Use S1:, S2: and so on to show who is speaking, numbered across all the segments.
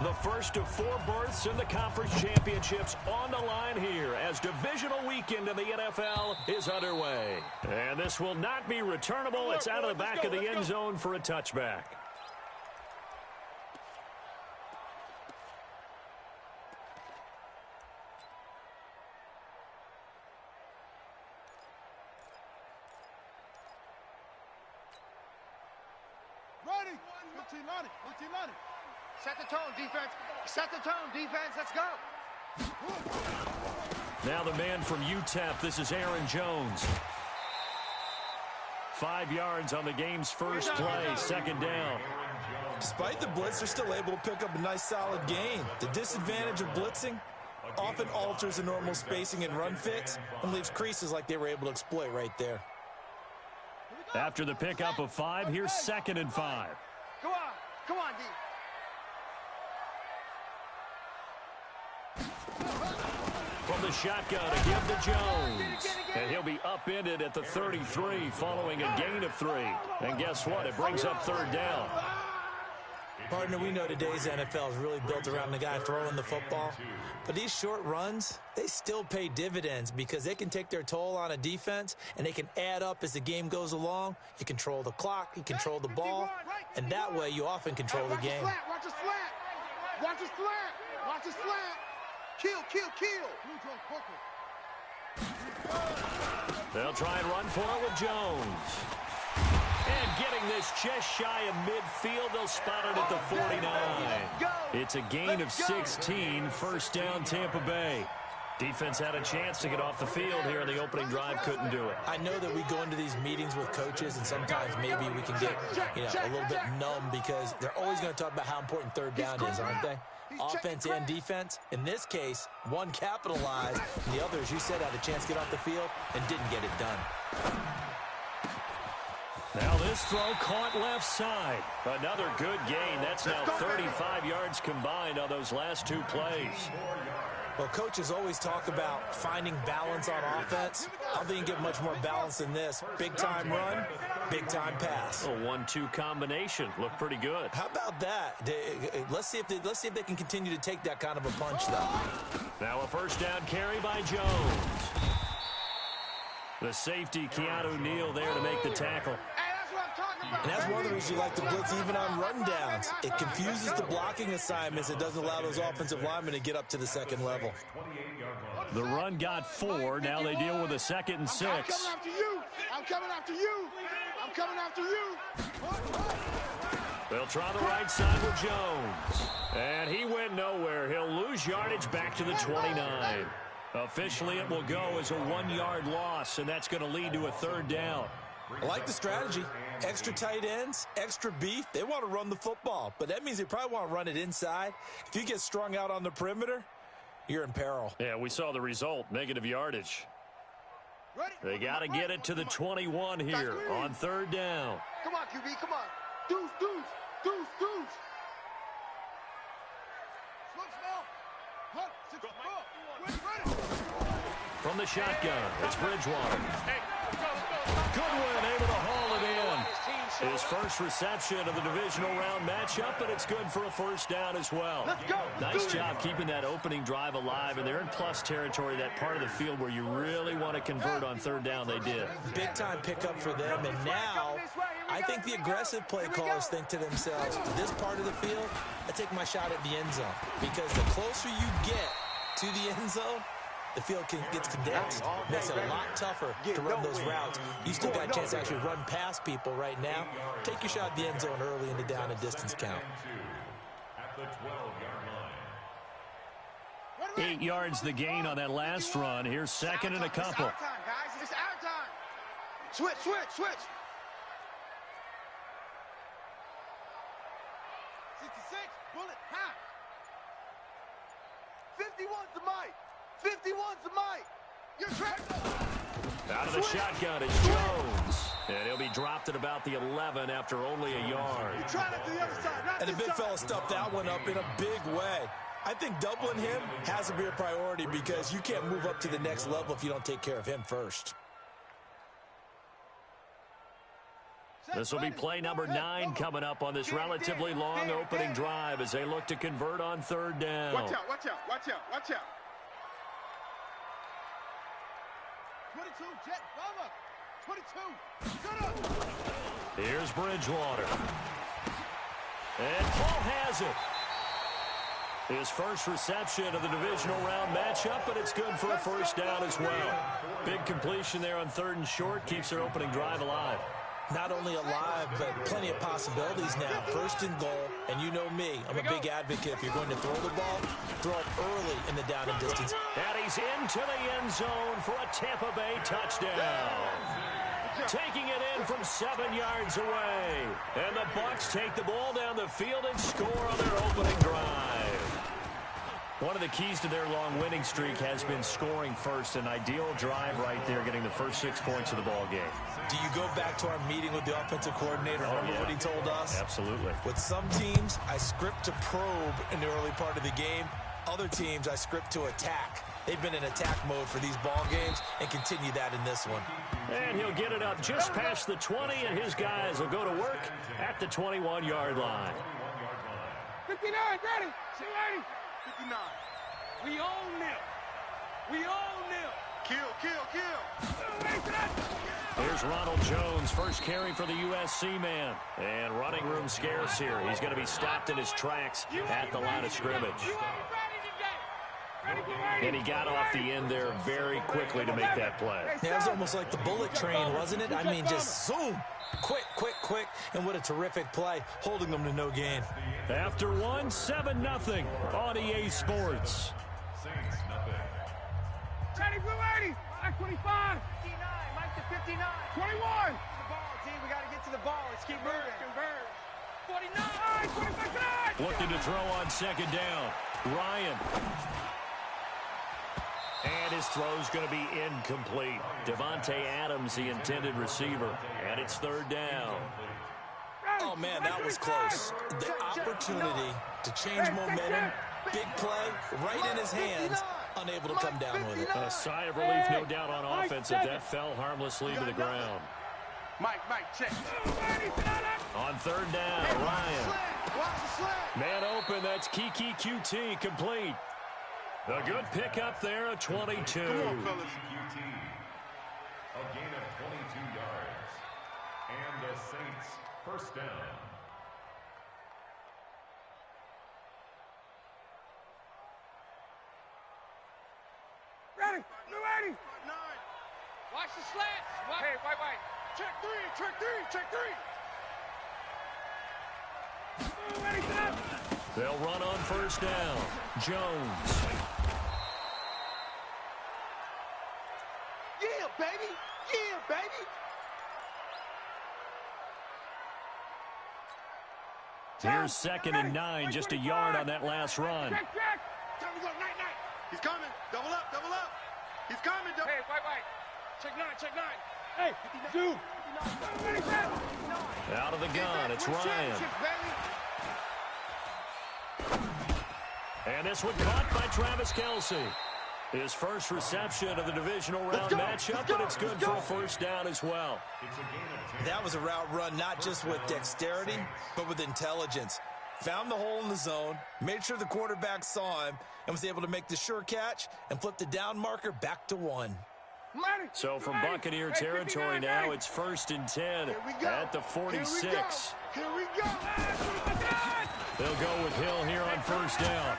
S1: The first of 4 berths in the conference championships on the line here as divisional weekend in the NFL is underway. And this will not be returnable. It's out of the back of the end zone for a touchback.
S2: Ready? 15 on it. 15 on it. Set the tone, defense. Set the tone, defense. Let's go.
S1: Now the man from UTEP, this is Aaron Jones. 5 yards on the game's first play, second down.
S3: Despite the blitz, they're still able to pick up a nice solid gain. The disadvantage of blitzing often alters the normal spacing and run fits and leaves creases like they were able to exploit right there.
S1: After the pickup of 5, here's 2nd and 5.
S2: Go on. Come on, D.
S1: From the shotgun to give to Jones. And he'll be upended at the 33 following a gain of 3. And guess what? It brings up 3rd down.
S3: Partner, we know today's NFL is really built around the guy throwing the football. But these short runs, they still pay dividends because they can take their toll on a defense and they can add up as the game goes along. You control the clock, you control the ball, and that way you often control the game.
S2: Watch a slant. Watch a slant. Watch a slant. Kill, kill, kill.
S1: They'll try and run for it with Jones. And getting this just shy of midfield, they'll spot it at the 49. It's a gain of 16, first down Tampa Bay. Defense had a chance to get off the field here in the opening drive, couldn't do it.
S3: I know that we go into these meetings with coaches and sometimes maybe we can get a little bit numb because they're always going to talk about how important 3rd down is, aren't they? Offense and defense. In this case, one capitalized, and the other, as you said, had a chance to get off the field and didn't get it done.
S1: Now this throw caught left side. Another good gain. That's now 35 yards combined on those last 2 plays.
S3: Well, coaches always talk about finding balance on offense. I don't think you can get much more balance than this. Big-time run, big-time pass.
S1: A 1-2 combination. Looked pretty good.
S3: How about that? Let's see if they can continue to take that kind of a punch, though.
S1: Now a first down carry by Jones. The safety, Keanu Neal, there to make the tackle.
S3: And that's one of the reasons you like to blitz even on rundowns. It confuses the blocking assignments. It doesn't allow those offensive linemen to get up to the second level.
S1: The run got 4. Now they deal with a 2nd and 6.
S2: I'm coming after you. I'm coming after you. I'm coming after you.
S1: They'll try the right side with Jones. And he went nowhere. He'll lose yardage back to the 29. Officially, it will go as a 1-yard loss, and that's going to lead to a 3rd down.
S3: I like the strategy. Extra tight ends, extra beef. They want to run the football, but that means they probably want to run it inside. If you get strung out on the perimeter, you're in peril.
S1: Yeah, we saw the result, negative yardage. They got to get it to the 21 here on 3rd down.
S2: Come on, QB, come on. Deuce, deuce, deuce, deuce.
S1: From the shotgun, it's Bridgewater. Goodwin able to haul it in. His first reception of the divisional round matchup, but it's good for a first down as well. Nice job keeping that opening drive alive, and they're in plus territory, that part of the field where you really want to convert on 3rd down. They did.
S3: Big-time pickup for them, and now I think the aggressive play callers think to themselves, this part of the field, I take my shot at the end zone, because the closer you get to the end zone, the field gets condensed. Makes it a lot tougher to run those routes. You still got a chance to actually run past people right now. Take your shot at the end zone early in the down and distance count.
S1: 8 yards the gain on that last run. Here's 2nd and a couple.
S2: It's our time, guys. It's our time. Switch, switch, switch. 66, bullet, half. 51's the mic. 51's the mic. You're trapped.
S1: Out of the shotgun is Jones. And he'll be dropped at about the 11 after only a yard.
S2: You try it to the other side, not
S3: And the
S2: this
S3: big
S2: side.
S3: fella stuffed that one up in a big way. I think doubling him has to be a priority because you can't move up to the next level if you don't take care of him first.
S1: This will be play number 9 coming up on this relatively long opening drive as they look to convert on third down.
S2: Watch out, watch out, watch out, watch out. 22, jet, bomber. 22, shut up.
S1: Here's Bridgewater. And Paul has it. His first reception of the divisional round matchup, but it's good for a first down as well. Big completion there on third and short keeps their opening drive alive.
S3: Not only alive, but plenty of possibilities now. First and goal, and you know me. I'm a big advocate. If you're going to throw the ball, throw it early in the down and distance.
S1: And he's into the end zone for a Tampa Bay touchdown. Taking it in from 7 yards away. And the Bucs take the ball down the field and score on their opening drive. One of the keys to their long winning streak has been scoring first. An ideal drive right there, getting the first 6 points of the ball game.
S3: Do you go back to our meeting with the offensive coordinator? Remember what he told us?
S1: Absolutely.
S3: With some teams, I script to probe in the early part of the game. Other teams, I script to attack. They've been in attack mode for these ball games and continue that in this one.
S1: And he'll get it up just past the 20, and his guys will go to work at the 21-yard line.
S2: 59, ready, 280. 59. We own them. We own them. Kill, kill, kill.
S1: Here's Ronald Jones, first carry for the USC man. And running room scarce here. He's going to be stopped in his tracks at the line of scrimmage. And he got off the end there very quickly to make that play.
S3: Yeah, it was almost like the bullet train, wasn't it? I mean, just zoom. Quick, quick, quick. And what a terrific play, holding them to no gain.
S1: After one, 7-0 on EA Sports.
S2: Teddy Blue 80, Mike 25. 59, Mike to 59. 21. The ball, team, we got to get to the ball. Let's keep moving. Converge. 49, 25,
S1: looking to throw on second down. Ryan. And his throw's going to be incomplete. Devontae Adams, the intended receiver. And it's third down.
S3: Oh, man, that was close. The opportunity to change momentum, big play, right in his hands, unable to come down with it.
S1: A sigh of relief, no doubt, on offense, that that fell harmlessly to the ground.
S2: Mike, check.
S1: On third down, Ryan. Man open, that's Kiki QT, complete. A good pickup there, a 22.
S2: Come on, fellas.
S4: A gain of 22 yards. And the Saints first down.
S2: Ready, Blue 80. 9. Watch the slants. Hey, white. Check three. Blue 80, set.
S1: They'll run on first down. Jones.
S2: Yeah, baby.
S1: Here's 2nd and 9, just a yard on that last run.
S2: Check. Time to go, night. He's coming. Double up. He's coming. Hey, white. Check 9. Hey, dude.
S1: Out of the gun, it's Ryan. And this one caught by Travis Kelce. His first reception of the divisional round matchup, but it's good for a first down as well.
S3: That was a route run not just with dexterity, but with intelligence. Found the hole in the zone, made sure the quarterback saw him, and was able to make the sure catch and flip the down marker back to 1.
S1: So from Buccaneer territory now, it's 1st and 10 at the 46.
S2: Here we go.
S1: They'll go with Hill here on first down.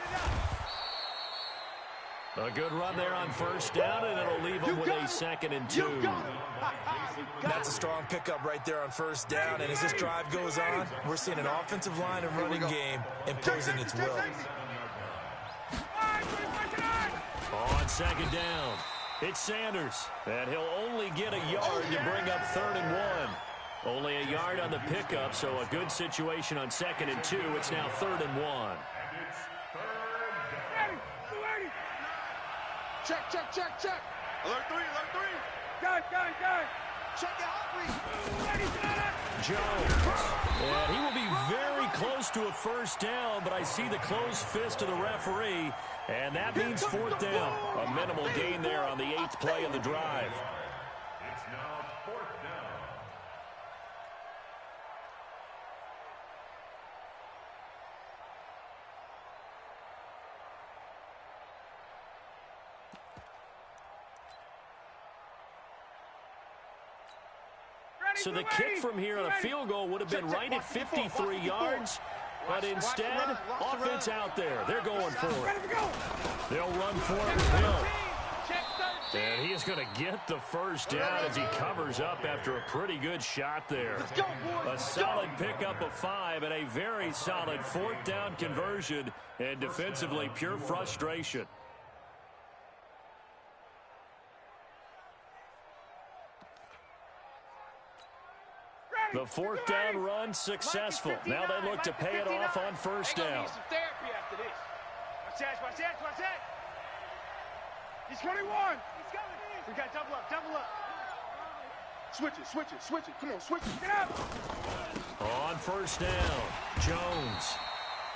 S1: A good run there on first down, and it'll leave them with a 2nd and 2.
S3: That's a strong pickup right there on first down, and as this drive goes on, we're seeing an offensive line and running game imposing its will.
S1: On second down, it's Sanders, and he'll only get a yard to bring up 3rd and 1. Only a yard on the pickup, so a good situation on 2nd and 2. It's now 3rd and 1.
S2: Check. Alert 3. Gun. Check it out,
S1: Jones. And he will be very close to a first down, but I see the closed fist of the referee, and that means 4th down. A minimal gain there on the 8th play of the drive.
S4: It's now 4th down.
S1: So the kick from here on a field goal would have been right at 53 yards. But instead, offense out there. They're going for it. They'll run for it with Hill. And he is going to get the first down as he covers up after a pretty good shot there. A solid pickup of 5 and a very solid 4th down conversion. And defensively, pure frustration. The 4th down run successful. Now they look to pay it off on 1st down.
S2: Watch that. He's 21. We got double up. Switch it. Come on, switch it. Get up.
S1: On 1st down, Jones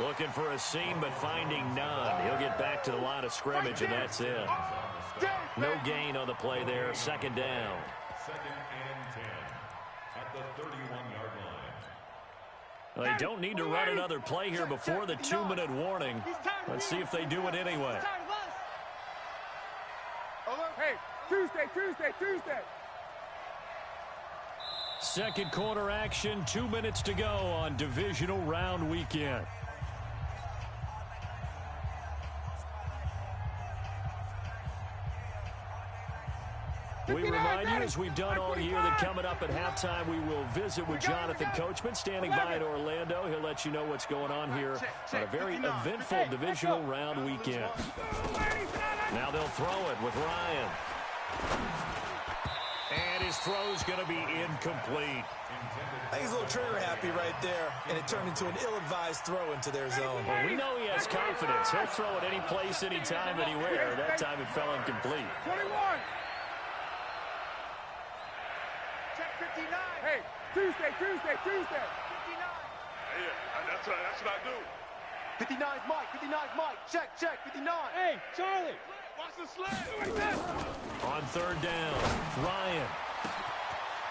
S1: looking for a seam but finding none. He'll get back to the line of scrimmage, and that's it. No gain on the play there. 2nd down.
S4: 2nd and 10 at the 31-yard line.
S1: They don't need to run another play here before the 2-minute warning. Let's see if they do it anyway.
S2: Hey, Tuesday.
S1: 2nd quarter action, 2 minutes to go on divisional round weekend. We remind you, as we've done all year, that coming up at halftime, we will visit with Jonathan Coachman, standing by in Orlando. He'll let you know what's going on here on a very eventful divisional round weekend. Now they'll throw it with Ryan. And his throw's going to be incomplete.
S3: I think he's a little trigger happy right there, and it turned into an ill-advised throw into their zone.
S1: Well, we know he has confidence. He'll throw it any place, any time, anywhere. That time it fell incomplete.
S2: 21. Check 59. Hey, Tuesday. 59.
S5: Yeah, that's what I do.
S2: 59's Mike. Check. 59. Hey, Charlie.
S5: Watch the sled.
S1: On 3rd down, Ryan.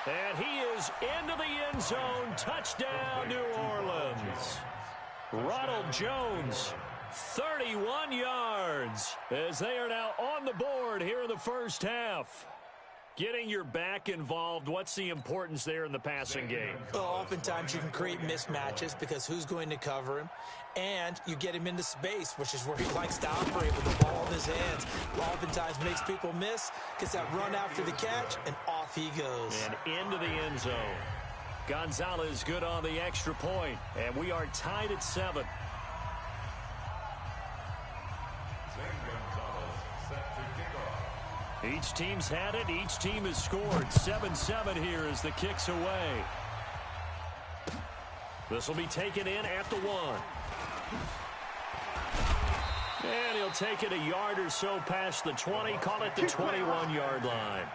S1: And he is into the end zone. Touchdown, New Orleans. Ronald Jones, 31 yards, as they are now on the board here in the 1st half. Getting your back involved, what's the importance there in the passing game?
S3: Well, oftentimes you can create mismatches because who's going to cover him? And you get him into space, which is where he likes to operate with the ball in his hands. Oftentimes makes people miss, gets that run after the catch, and off he goes.
S1: And into the end zone. Gonzalez good on the extra point, and we are tied at 7. Each team's had it. Each team has scored. 7-7 here as the kick's away. This will be taken in at the 1. And he'll take it a yard or so past the 20. Call it the 21-yard line.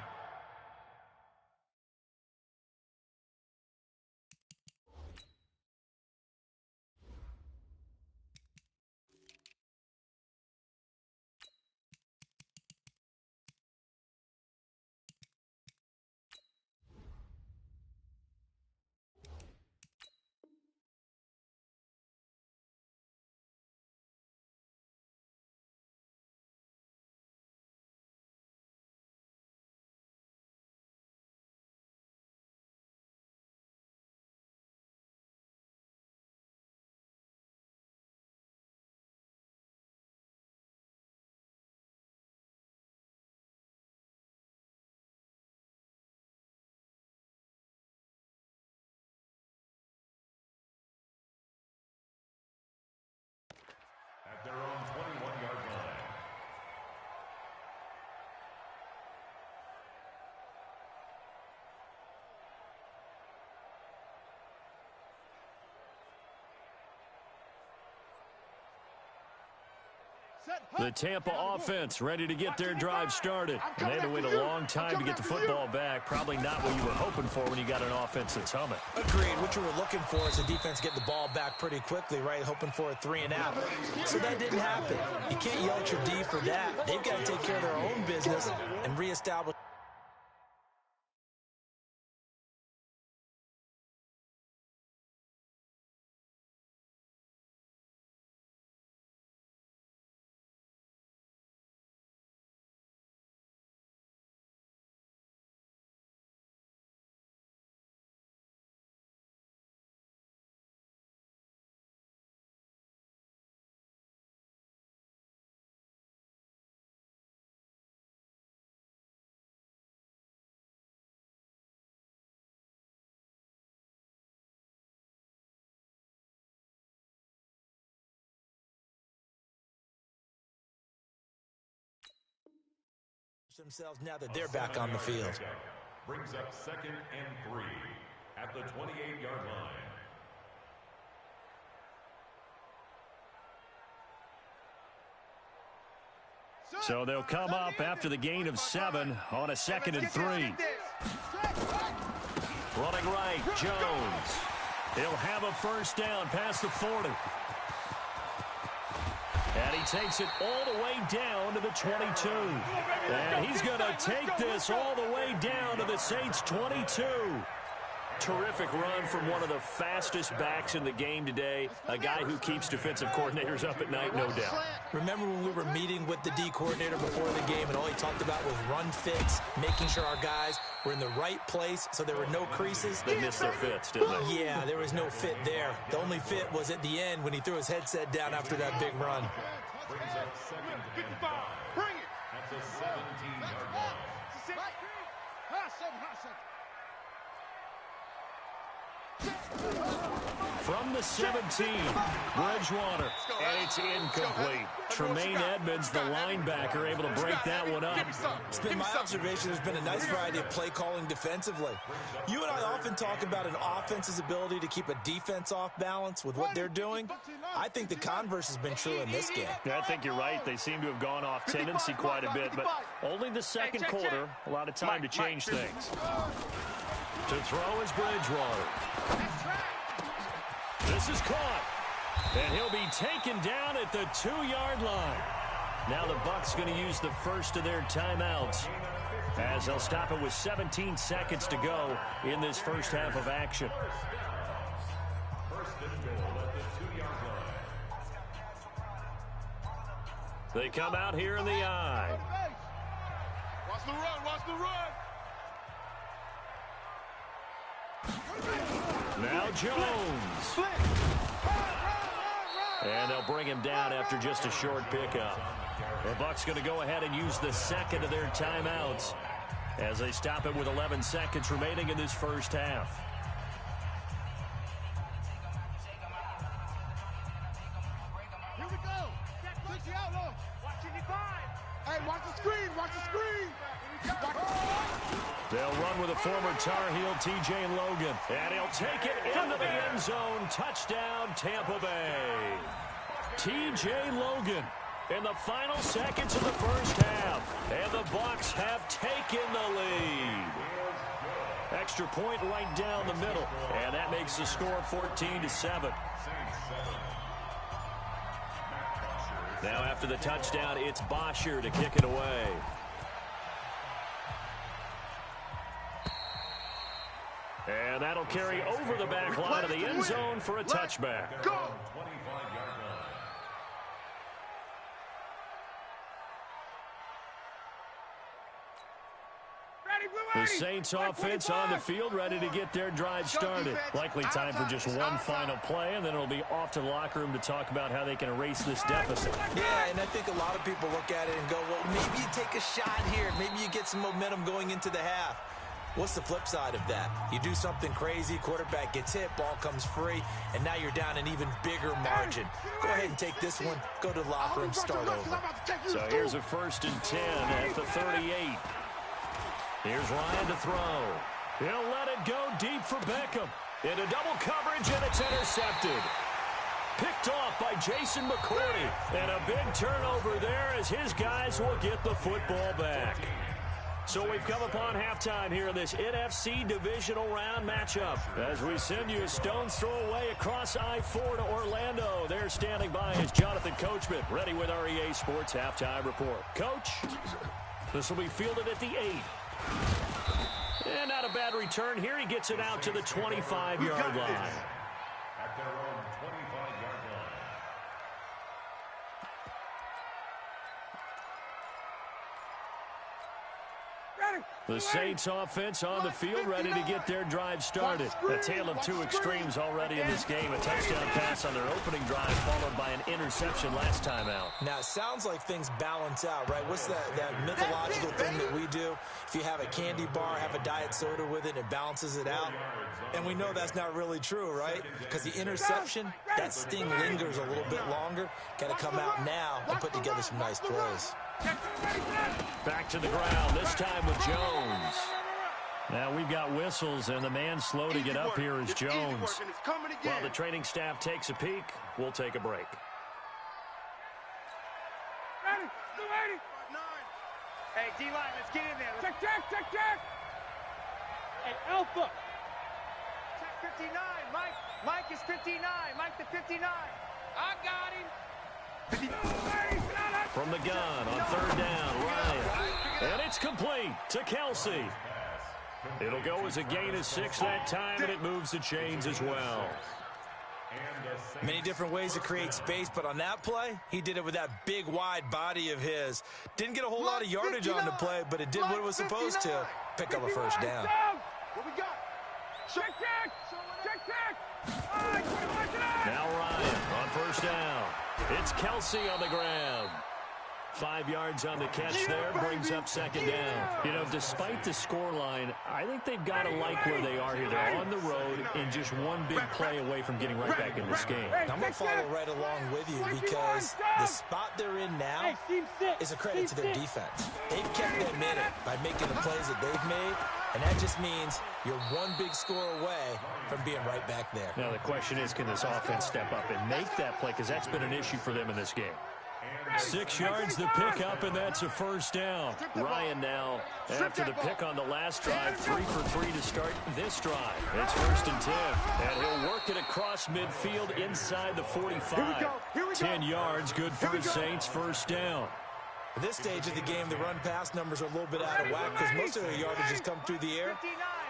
S4: At their own 21-yard line.
S1: The Tampa offense ready to get their drive started. And they had to wait a long time to get the football back. Probably not what you were hoping for when you got an offense that's humming.
S3: Agreed. What you were looking for is the defense getting the ball back pretty quickly, right? Hoping for a 3-and-out. So that didn't happen. You can't yell at your D for that. They've got to take care of their own business and reestablish themselves now that they're back on the field.
S4: Brings up 2nd and 3 at the 28-yard line.
S1: So they'll come up after the gain of 7 on a 2nd and 3. Running right, Jones. He'll have a first down past the 40. And he takes it all the way down to the 22. And he's going to take this all the way down to the Saints' 22. Terrific run from one of the fastest backs in the game today. A guy who keeps defensive coordinators up at night, no doubt.
S3: Remember when we were meeting with the D coordinator before the game and all he talked about was run fits, making sure our guys were in the right place so there were no creases?
S1: They missed their fits, didn't they?
S3: Yeah, there was no fit there. The only fit was at the end when he threw his headset down after that big run.
S4: Brings up 2nd and 5.
S2: Bring it.
S4: At the 17-yard line.
S1: From the 17, Bridgewater, and it's incomplete. Tremaine Edmonds, the linebacker, able to break that one up.
S3: It's been my observation there's been a nice variety of play calling defensively. You and I often talk about an offense's ability to keep a defense off balance with what they're doing. I think the converse has been true in this game.
S1: Yeah, I think you're right. They seem to have gone off tendency quite a bit, but only the second quarter, a lot of time to change things. To throw is Bridgewater. This is caught. And he'll be taken down at the 2-yard line. Now the Bucs going to use the first of their timeouts as they'll stop it with 17 seconds to go in this first half of action.
S4: First and goal at the 2-yard line.
S1: They come out here in the I.
S5: Watch the run, watch the run.
S1: Now Jones. And they'll bring him down after just a short pickup. The Bucs going to go ahead and use the second of their timeouts as they stop it with 11 seconds remaining in this first half.
S2: Here we go. 60 out low. Watch 55. Hey, watch the screen. Watch the screen.
S1: They'll run with a former Tar Heel, T.J. Logan. And he'll take it into the end zone. Touchdown, Tampa Bay. T.J. Logan in the final seconds of the first half. And the Bucs have taken the lead. Extra point right down the middle. And that makes the score 14-7. Now after the touchdown, it's Bosher to kick it away. And that'll carry over the back line of the end zone for a touchback.
S2: Go!
S4: 25-yard line.
S1: The Saints offense on the field, ready to get their drive started. Likely time for just one final play, and then it'll be off to the locker room to talk about how they can erase this deficit.
S3: Yeah, and I think a lot of people look at it and go, well, maybe you take a shot here. Maybe you get some momentum going into the half. What's the flip side of that? You do something crazy, quarterback gets hit, ball comes free, and now you're down an even bigger margin. Go ahead and take this one, go to the locker room, start over.
S1: So here's a 1st and 10 at the 38. Here's Ryan to throw. He'll let it go deep for Beckham. Into double coverage, and it's intercepted. Picked off by Jason McCourty. And a big turnover there as his guys will get the football back. So we've come upon halftime here in this NFC divisional round matchup. As we send you a stone's throw away across I-4 to Orlando. There standing by is Jonathan Coachman, ready with our EA Sports Halftime Report. Coach, this will be fielded at the 8. And not a bad return here. He gets it out to the 25-yard line.
S4: At their own 25-yard line.
S1: The Saints offense on the field, ready to get their drive started. A tale of two extremes already in this game. A touchdown pass on their opening drive, followed by an interception last time out.
S3: Now, it sounds like things balance out, right? What's that mythological thing that we do? If you have a candy bar, have a diet soda with it, it balances it out. And we know that's not really true, right? Because the interception, that sting lingers a little bit longer. Got to come out now and put together some nice plays.
S1: Back to the ground, this time with Jones. Now we've got whistles, and the man slow to get up here is Jones. While the training staff takes a peek, we'll take a break.
S2: Hey, D-line, let's get in there. Check. Hey, Alpha. Check 59, Mike. Mike is 59. Mike the 59. I got him.
S1: From the gun on third down, Ryan. And it's complete to Kelsey. It'll go as a gain of 6 that time, and it moves the chains as well.
S3: Many different ways to create space, but on that play, he did it with that big, wide body of his. Didn't get a whole lot of yardage on the play, but it did what it was supposed to, pick up a first down.
S2: What we got? Check.
S1: Now Ryan on first down. It's Kelsey on the ground. 5 yards on the catch there, brings up second down. You know, despite the scoreline, I think they've got to like where they are here. They're on the road and just one big play away from getting right back in this game.
S3: I'm going to follow right along with you because the spot they're in now is a credit to their defense. They've kept them in it by making the plays that they've made, and that just means you're one big score away from being right back there.
S1: Now the question is, can this offense step up and make that play, because that's been an issue for them in this game. 6 yards the pickup, and that's a first down. Ryan now, after the pick on the last drive, 3 for 3 to start this drive. It's 1st and 10, and he'll work it across midfield inside the 45. 10 yards, good for the Saints, first down.
S3: At this stage of the game, the run-pass numbers are a little bit out of whack because most of their yardage has come through the air.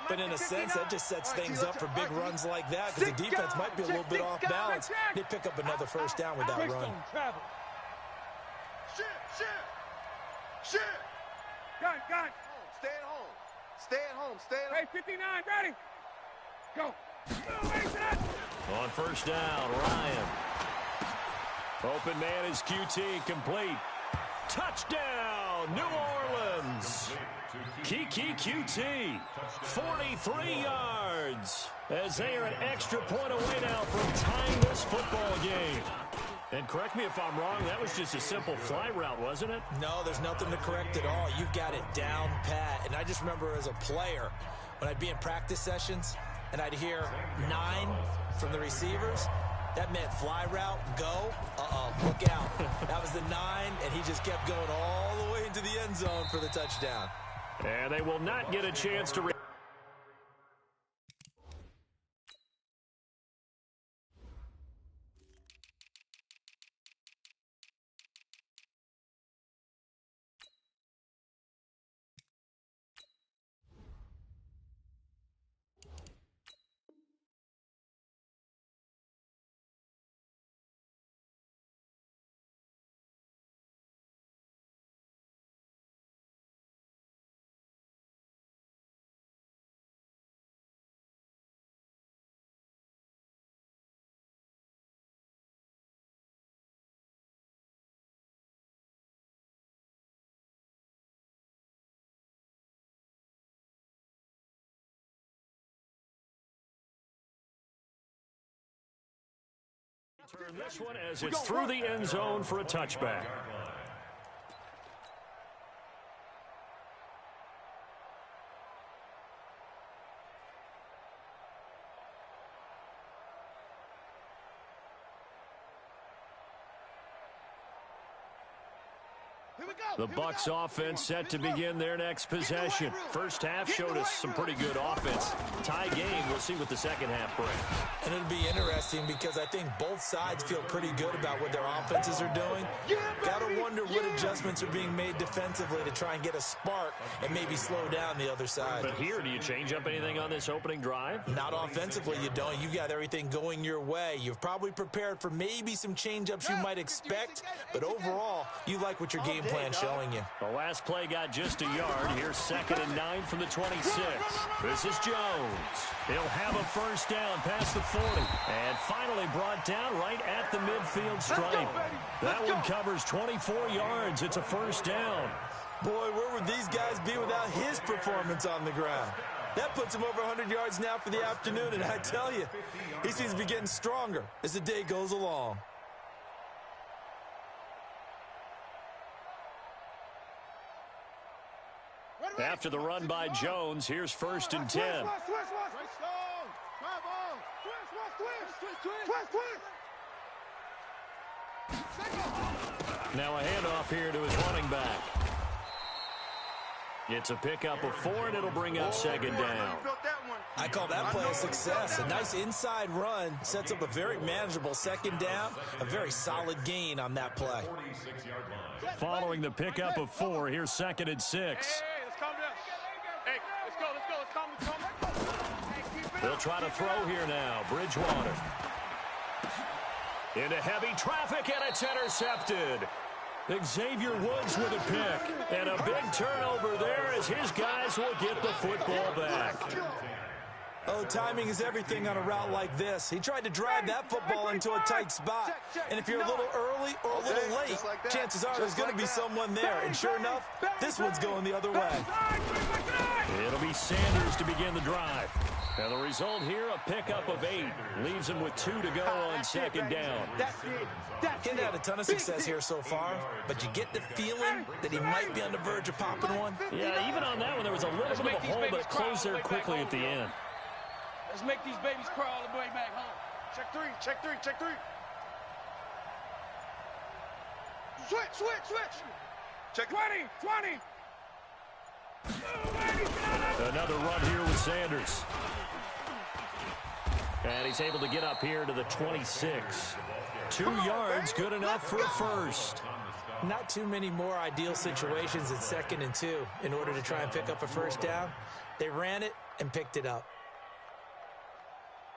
S3: But in a sense, that just sets things up for big runs like that because the defense might be a little bit off balance. They pick up another first down with that run.
S2: Shit. Got it. Stay at home. Hey, 59, ready. Go.
S1: On first down, Ryan. Open man is QT, complete. Touchdown, New Orleans. Kiki QT, 43 yards. As they are an extra point away now from tying this football game. And correct me if I'm wrong, that was just a simple fly route, wasn't it?
S3: No, there's nothing to correct at all. You've got it down pat. And I just remember as a player, when I'd be in practice sessions and I'd hear 9 from the receivers, that meant fly route, go, look out. That was the 9, and he just kept going all the way into the end zone for the touchdown.
S1: And they will not get a chance to... Turn this one as it's through the end zone for a touchback. The Bucs offense set to begin their next possession. First half showed us some pretty good offense. Tie game, we'll see what the second half brings.
S3: And it'll be interesting because I think both sides feel pretty good about what their offenses are doing. Got to wonder what adjustments are being made defensively to try and get a spark and maybe slow down the other side.
S1: But here, do you change up anything on this opening drive?
S3: Not offensively, you don't. You've got everything going your way. You've probably prepared for maybe some change-ups you might expect, but overall, you like what your game plan showing you.
S1: The last play got just a yard. Here's 2nd and 9 from the 26. This is Jones. He'll have a first down past the 40. And finally brought down right at the midfield stripe. That one covers 24 yards. It's a first down.
S3: Boy, where would these guys be without his performance on the ground? That puts him over 100 yards now for the afternoon, and I tell you, he seems to be getting stronger as the day goes along.
S1: After the run by Jones, here's 1st and 10. Now a handoff here to his running back. It's a pickup of 4, and it'll bring up 2nd down.
S3: I call that play a success. A nice inside run sets up a very manageable 2nd down. A very solid gain on that play.
S1: Following the pickup of 4, here's 2nd and 6.
S5: Hey, let's calm down. Hey, let's go. Let's calm.
S1: They'll try to throw here now. Bridgewater. Into heavy traffic, and it's intercepted. Xavier Woods with a pick. And a big turnover there as his guys will get the football back.
S3: Oh, timing is everything on a route like this. He tried to drive that football into a tight spot. And if you're a little early or a little late, chances are there's going to be someone there. And sure enough, this one's going the other way.
S1: It'll be Sanders to begin the drive. And the result here, a pickup of 8. Leaves him with 2 to go on 2nd down.
S3: He's had a ton of success here so far, but you get the feeling that he might be on the verge of popping one.
S1: Yeah, even on that one, there was a little bit of a hole, but it closed there quickly at the end.
S2: Let's make these babies crawl all the way back home. Check 3. Switch. Check 20.
S1: Another run here with Sanders. And he's able to get up here to the 26. 2 yards, good enough for a first.
S3: Not too many more ideal situations in 2nd and 2 in order to try and pick up a 1st down. They ran it and picked it up.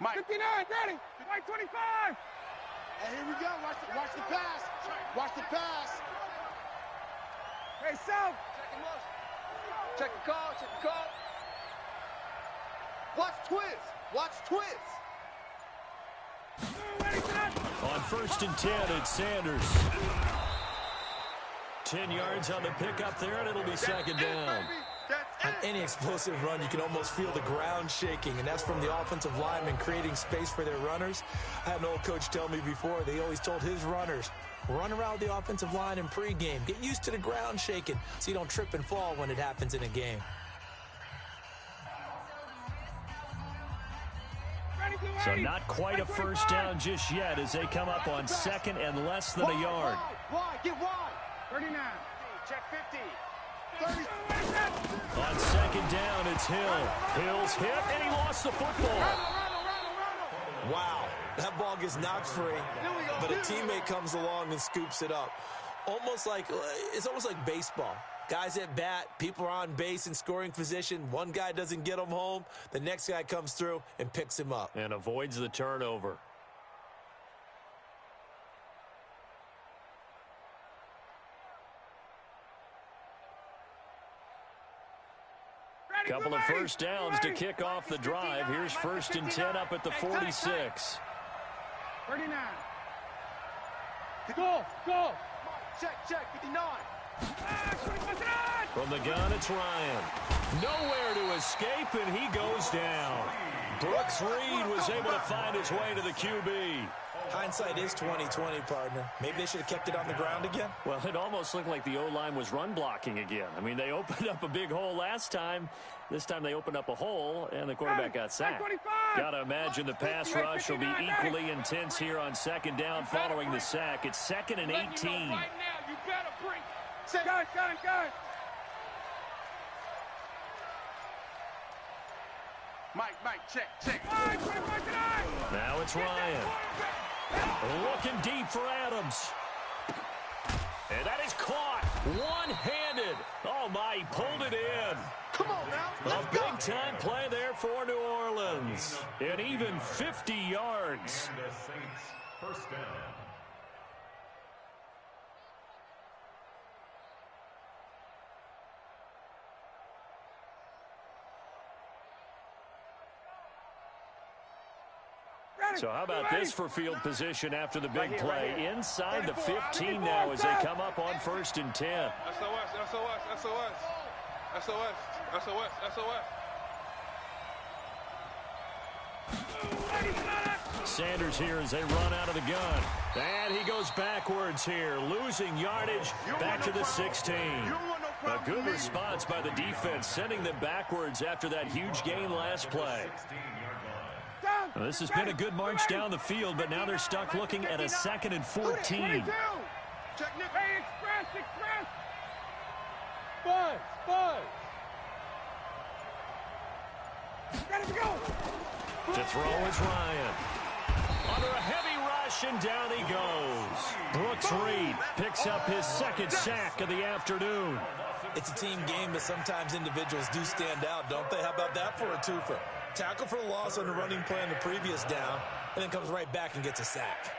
S2: Mike. 59, ready. Mike 25. And here we go. Watch the pass. Hey, South. Check the call. Watch twist.
S1: On 1st and 10, it's Sanders. 10 yards on the pickup there, and it'll be 2nd down.
S3: On any explosive run, you can almost feel the ground shaking, and that's from the offensive linemen creating space for their runners. I had an old coach tell me before, they always told his runners, run around the offensive line in pregame. Get used to the ground shaking so you don't trip and fall when it happens in a game.
S1: So not quite a 1st down just yet as they come up on 2nd and less than a yard.
S2: Get wide. 39. Check 50. 30.
S1: On 2nd down, it's Hill. Hill's hit, and he lost the football.
S3: Wow, that ball gets knocked free, but a teammate comes along and scoops it up. It's almost like baseball. Guys at bat, people are on base in scoring position. One guy doesn't get him home. The next guy comes through and picks him up.
S1: And avoids the turnover. Couple of 1st downs to kick off the drive. Here's 1st and 10 up at the 46.
S2: 39. Go. Check. 59.
S1: From the gun, it's Ryan. Nowhere to escape, and he goes down. Brooks Reed was able to find his way to the QB.
S3: Hindsight is 20/20, partner. Maybe they should have kept it on the ground again.
S1: Well, it almost looked like the O-line was run blocking again. I mean, they opened up a big hole last time. This time they opened up a hole, and the quarterback got sacked. Got to imagine the pass rush will be equally intense here on 2nd down following the sack. It's 2nd and 18.
S2: Right now, you better bring. Gun. Mike, check.
S1: Now it's Ryan. Looking deep for Adams. And that is caught. One-handed. Oh, my, he pulled it in.
S2: Come on now.
S1: A big-time play there for New Orleans. And even 50 yards.
S4: And the Saints, 1st down.
S1: So how about this for field position after the big play? Inside the 15 now as they come up on 1st and 10. Sanders here as they run out of the gun. And he goes backwards here, losing yardage back to the 16. A good response by the defense, sending them backwards after that huge gain last play. Well, this has been a good march down the field, but now they're stuck looking at a 2nd and 14.
S2: Hey, express! Buzz! Ready to go!
S1: To throw is Ryan. Under a heavy rush, and down he goes. Brooks Reed picks up his 2nd sack of the afternoon.
S3: It's a team game, but sometimes individuals do stand out, don't they? How about that for a twofer? Tackle for the loss on the running play on the previous down, and then comes right back and gets a sack.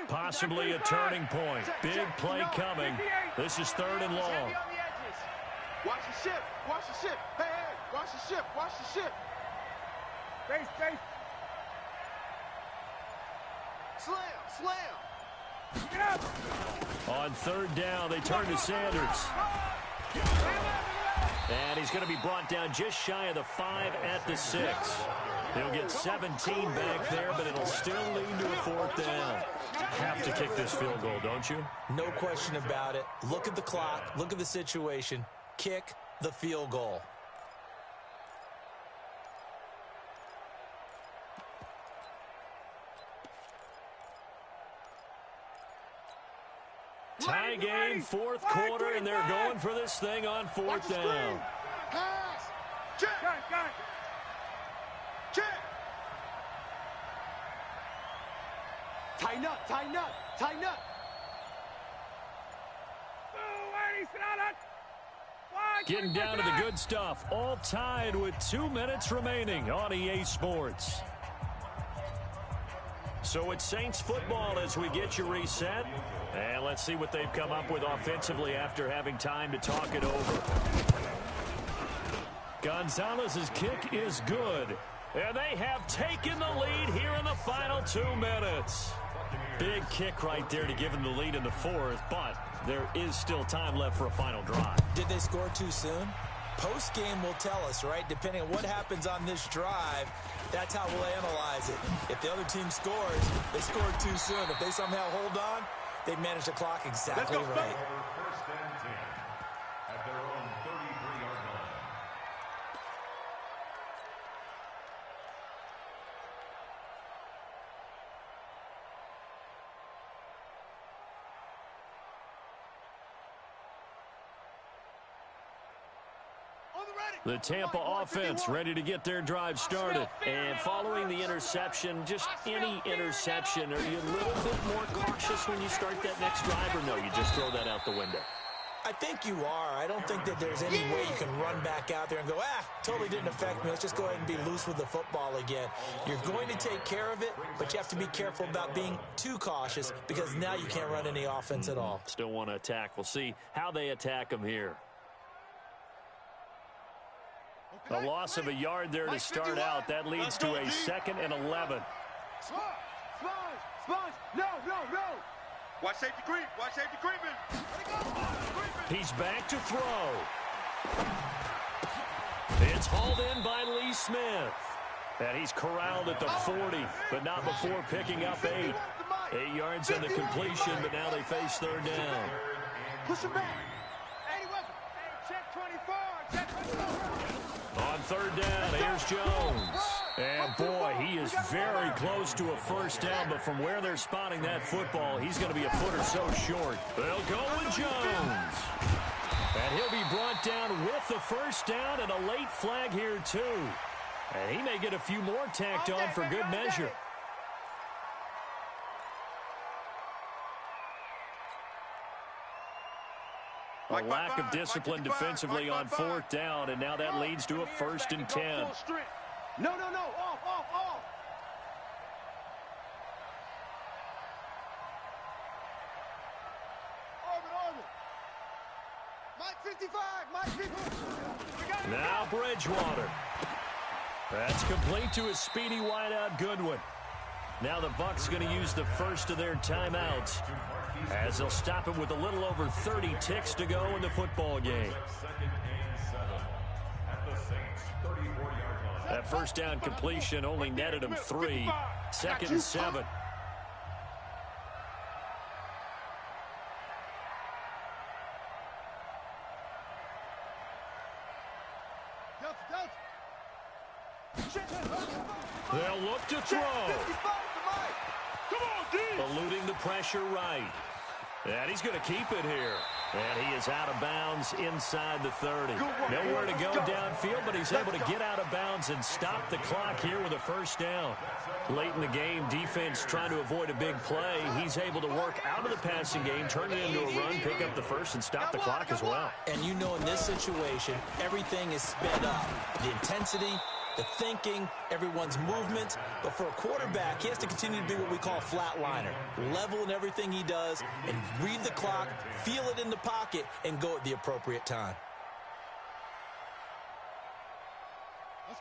S1: Possibly a turning point. Big play coming. This is 3rd and long.
S5: Watch the ship. Hey, watch the ship.
S2: Face.
S5: Slam.
S2: Get up.
S1: On 3rd down, they turn to Sanders. And he's going to be brought down just shy of the 5 at the 6. He'll get 17 back there, but it'll still lead to a 4th down. Have to kick this field goal, don't you?
S3: No question about it. Look at the clock. Look at the situation. Kick the field goal.
S1: Tie game, 4th quarter, and they're going for this thing on 4th down.
S5: Pass. Check. Tighten up.
S1: Getting down to the good stuff. All tied with 2 minutes remaining on EA Sports. So it's Saints football as we get you reset. And let's see what they've come up with offensively after having time to talk it over. Gonzalez's kick is good. And they have taken the lead here in the final 2 minutes. Big kick right there to give them the lead in the 4th, but there is still time left for a final drive.
S3: Did they score too soon? Post-game will tell us, right? Depending on what happens on this drive, that's how we'll analyze it. If the other team scores, they scored too soon. If they somehow hold on, they manage the clock exactly right.
S4: 1st and 10 at their own 33-yard line.
S1: The Tampa offense ready to get their drive started. And following the interception, just any interception, are you a little bit more cautious when you start that next drive, or no, you just throw that out the window?
S3: I think you are. I don't think that there's any way you can run back out there and go, totally didn't affect me. Let's just go ahead and be loose with the football again. You're going to take care of it, but you have to be careful about being too cautious because now you can't run any offense at all.
S1: Still want to attack. We'll see how they attack them here. A loss of a yard there to start out. That leads to a 2nd and 11.
S2: Sponge. No.
S5: Watch safety creeping.
S1: He's back to throw. It's hauled in by Lee Smith. And he's corralled at the 40, but not before picking up 8. 8 yards on the completion, but now they face 3rd down.
S2: Push him back. Hey, check 24.
S1: On 3rd down, here's Jones. And boy, he is very close to a 1st down, but from where they're spotting that football, he's going to be a foot or so short. They'll go with Jones. And he'll be brought down with the 1st down and a late flag here too. And he may get a few more tacked on for good measure. A lack of discipline defensively on 4th down, and now that leads to a 1st and 10.
S2: No. Off. Orbit. Mike 55.
S1: Now Bridgewater. That's complete to a speedy wideout Goodwin. Now the Bucs going to use the first of their timeouts as they'll stop it with a little over 30 ticks to go in the football game.
S4: at the Saints' 34-yard line.
S1: That first down completion only netted him 3. 2nd and 7. They'll look to throw. Eluding the pressure right. And he's going to keep it here. And he is out of bounds inside the 30. Nowhere to go downfield, but he's able to get out of bounds and stop the clock here with a first down. Late in the game, defense trying to avoid a big play. He's able to work out of the passing game, turn it into a run, pick up the first, and stop the clock as well.
S3: And you know in this situation, everything is sped up. The intensity, the thinking, everyone's movement. But for a quarterback, he has to continue to be what we call a flatliner. Level in everything he does and read the clock, feel it in the pocket, and go at the appropriate time.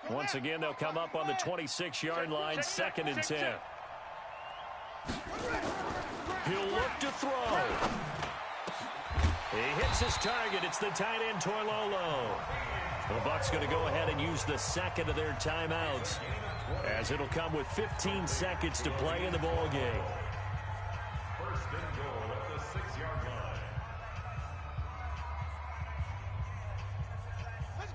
S1: Once again, they'll come up on the 26-yard line, 2nd and 10. He'll look to throw. He hits his target. It's the tight end, Torlolo. The Bucs going to go ahead and use the second of their timeouts, as it'll come with 15 seconds to play in the ball game.
S4: First and goal at the 6-yard line.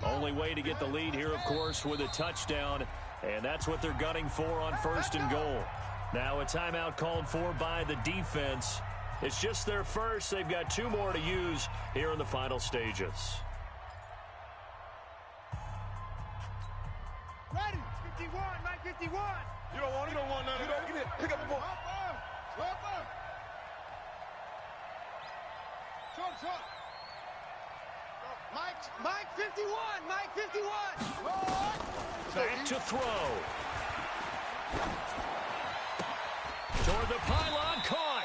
S1: Only way to get the lead here, of course, with a touchdown, and that's what they're gunning for on 1st and goal. Now a timeout called for by the defense. It's just their first. They've got 2 more to use here in the final stages.
S2: Ready. 51, Mike 51.
S5: You don't want none of that. Get in. Pick up the ball.
S2: Short. Mike 51. Mike 51.
S1: Back to throw. Toward the pylon, caught.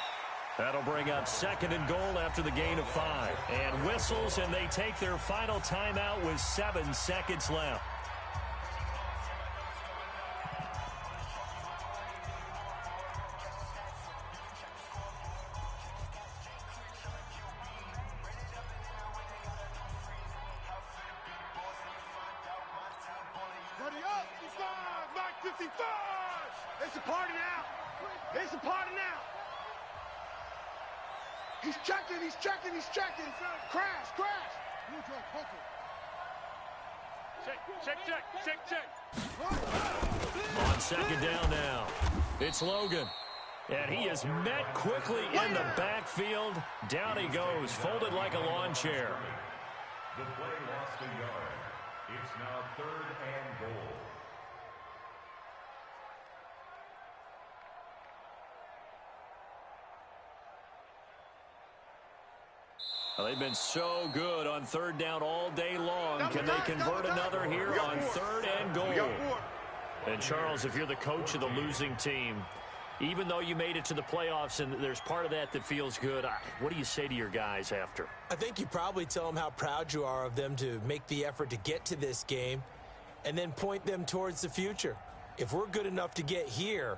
S1: That'll bring up 2nd and goal after the gain of 5. And whistles, and they take their final timeout with 7 seconds left.
S2: Ready up. 55. Mike 55. It's a party now. It's a party now. He's checking. Crash.
S5: Check.
S1: On 2nd down now, it's Logan. And he is met quickly in the backfield. Down he goes, folded like a lawn chair.
S4: The play lost a yard. It's now 3rd and goal.
S1: Well, they've been so good on 3rd down all day long. Can they convert another here on 3rd and goal? And Charles, if you're the coach of the losing team, even though you made it to the playoffs and there's part of that feels good, what do you say to your guys after?
S3: I think you probably tell them how proud you are of them to make the effort to get to this game and then point them towards the future. If we're good enough to get here,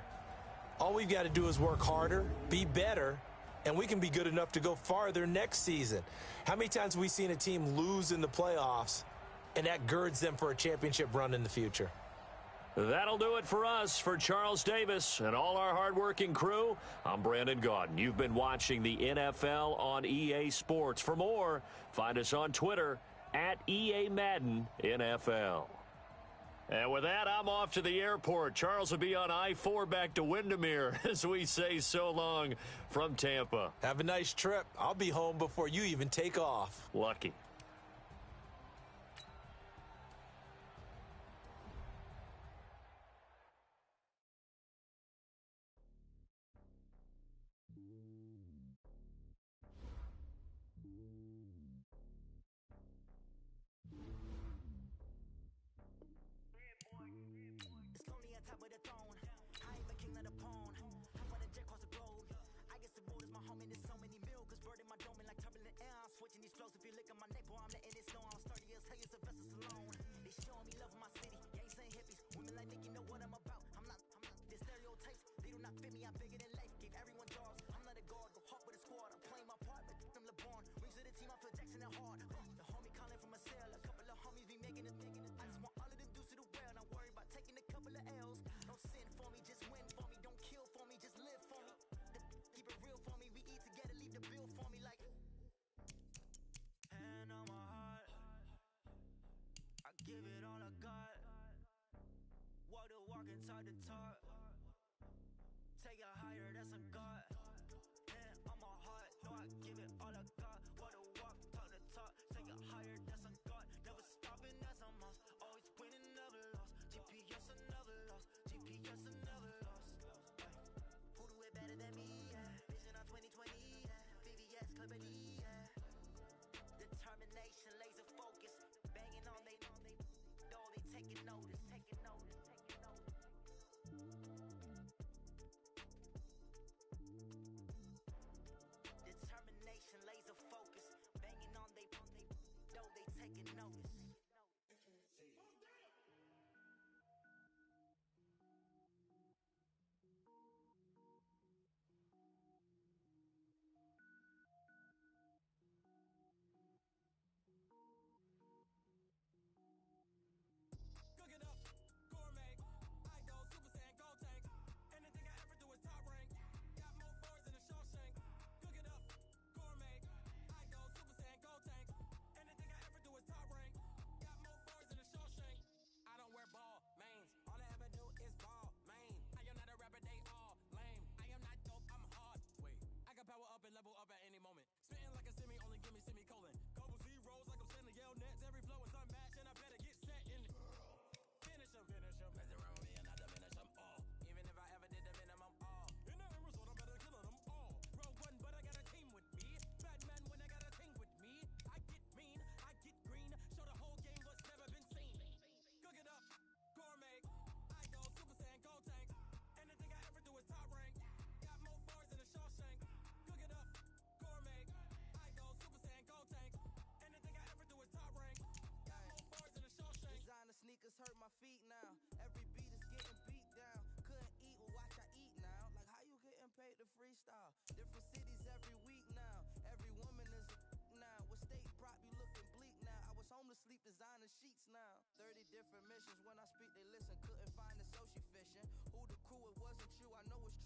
S3: all we've got to do is work harder, be better, and we can be good enough to go farther next season. How many times have we seen a team lose in the playoffs, and that girds them for a championship run in the future?
S1: That'll do it for us. For Charles Davis and all our hardworking crew, I'm Brandon Gaudin. You've been watching the NFL on EA Sports. For more, find us on Twitter at EA Madden NFL. And with that, I'm off to the airport. Charles will be on I-4 back to Windermere as we say so long from Tampa.
S3: Have a nice trip. I'll be home before you even take off.
S1: Lucky.
S6: The homie calling from a cell, a couple of homies be making a thing in the taking notice, taking notice, taking notice. Determination, laser focus, banging on they know they taking notice.
S7: Cook it up, gourmet. I go Super Saiyan, gold tank. Anything I ever do is top rank. Got more boards than a Shawshank. Cook it up, gourmet. I go Super Saiyan, gold tank. Anything I ever do is top rank. Got more boards than a Shawshank. I don't wear ball mains. All I ever do is ball main. I am not a rapper, they all lame. I am not dope, I'm hard. Wait, I can power up and level up at any moment. Spitting like a semi, only give me semicolon. Couple zeros like I'm sending yell nets. Every flow is unmatched, and I better get set in. Finish him. Mess around with me and I diminish them all. Even if I ever did the minimum, all. In the end result, I'm better killing them all. Row one, but I got a team with me. Batman when I got a team with me. I get mean, I get green. Show the whole game what's never been seen. Cook it up, gourmet. I go Super Saiyan, gold tank. Anything I ever do is top rank. Got more bars than a Shawshank. Cook it up, gourmet. I go Super Saiyan, gold tank. Anything I ever do is top rank. Got more bars than a Shawshank.
S8: Designer sneakers hurt my feet now. Every beat is getting beat down. Couldn't eat, well watch I eat now. Like how you getting paid to freestyle? Different cities every week now. Every woman is a now. What state prop you looking bleak now? I was home to sleep designer sheets now. 30 different missions. When I speak they listen. Couldn't find it so she fishing. Who the crew it wasn't you. I know it's